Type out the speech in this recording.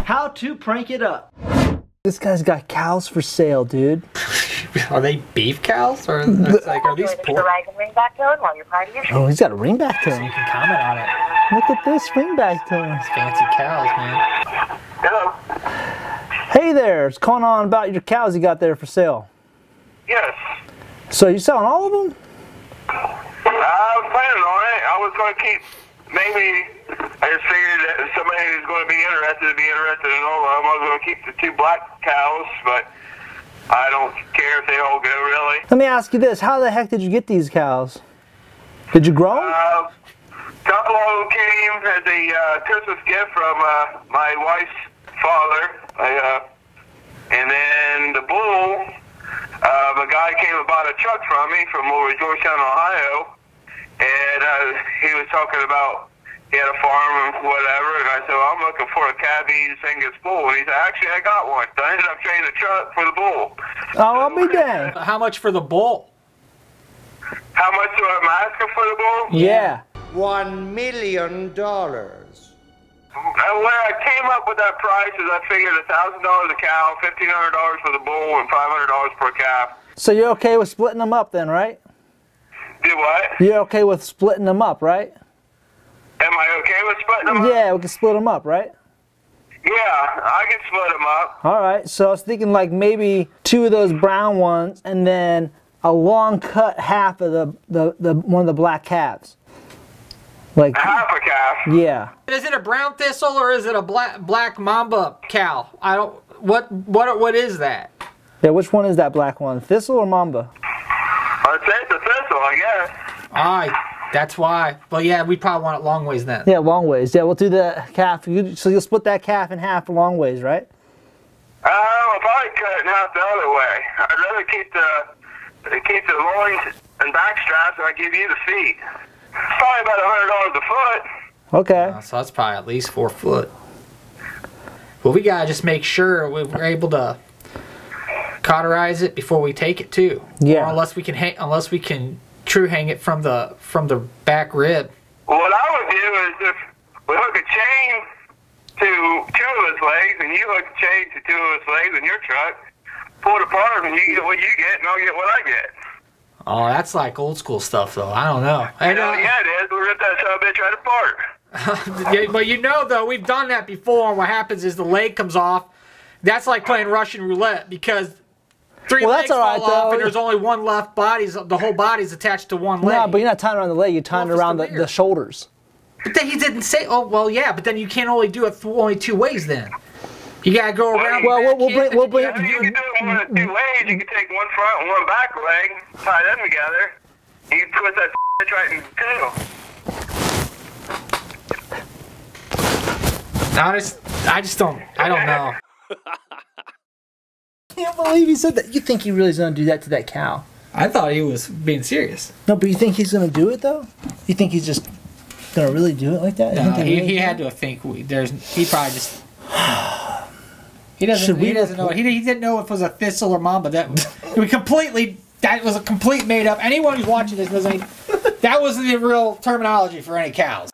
How to prank it up. This guy's got cows for sale, dude. Are they beef cows? Or it's like, are these pork? Oh, he's got a ringback to So him. you can comment on it. Look at this ringback to him. Fancy cows, man. Hello. Hey there, what's going on about your cows you got there for sale? Yes. So you selling all of them? I was planning on it. I was going to keep, maybe, I just figured that if somebody who's going to be interested in all of them. I was going to keep the 2 black cows, but I don't care if they all go, really. Let me ask you this, how the heck did you get these cows? Did you grow them? A couple of them came as a Christmas gift from my wife's father. And then the bull, a guy came and bought a truck from me from over Georgetown, Ohio. And he was talking about he had a farm and whatever. And I said, well, I'm looking for a Cabby Angus bull. And he said, actually, I got one. So I ended up trading the truck for the bull. Oh, I'll be damned. How much for the bull? How much do I asking for the bull? Yeah. $1 million. Where I came up with that price is I figured $1,000 a cow, $1,500 for the bull, and $500 per calf. So you're okay with splitting them up then, right? Do what? You're okay with splitting them up, right? Am I okay with splitting them up? Yeah, we can split them up, right? Yeah, I can split them up. All right, so I was thinking like maybe 2 of those brown ones and then a long cut half of the one of the black calves. Like Half a calf. yeah. Is it a brown thistle or is it a black mamba cow? I don't. What is that? Yeah, which one is that black one? Thistle or mamba? I'd say it's a thistle, I guess. That's why. Well, yeah, we probably want it long ways then. Yeah, long ways. Yeah, we'll do the calf. So you'll split that calf in half long ways, right? I'll probably cut it in half the other way. I'd rather keep the loins and back straps, and I give you the feet. Probably about $100 a foot. Okay. So that's probably at least 4 foot. Well, we gotta just make sure we're able to cauterize it before we take it too. Yeah. Or unless we can true hang it from the back rib. What I would do is if we hook a chain to 2 of his legs, and you hook a chain to 2 of his legs in your truck, pull it apart, and you get what you get, and I'll get what I get. Oh, that's like old school stuff, though. I don't know. Yeah, it is. We'll rip that son of a bitch right apart. Yeah, but you know, though, we've done that before. And what happens is the leg comes off. That's like playing Russian roulette because 3 legs fall off and there's only 1 left. The whole body's attached to 1 leg. No, but you're not tying it around the leg. You're tying it around the shoulders. But then he didn't say. Oh, well, yeah. But then you can't only do it only 2 ways. Then you gotta go around. Well, we'll bring. You can do it one of 2 ways. You can take 1 front and 1 back leg, tie them together. You can twist that bitch right in 2. I just don't. I don't know. I can't believe he said that. You think he really is going to do that to that cow? I thought he was being serious. No, but you think he's going to do it though? You think he's just going to really do it like that? No, he had to think. He probably just. He doesn't. He doesn't know. He didn't know if it was a thistle or mamba. That was a complete made up. Anyone who's watching this doesn't. That wasn't the real terminology for any cows.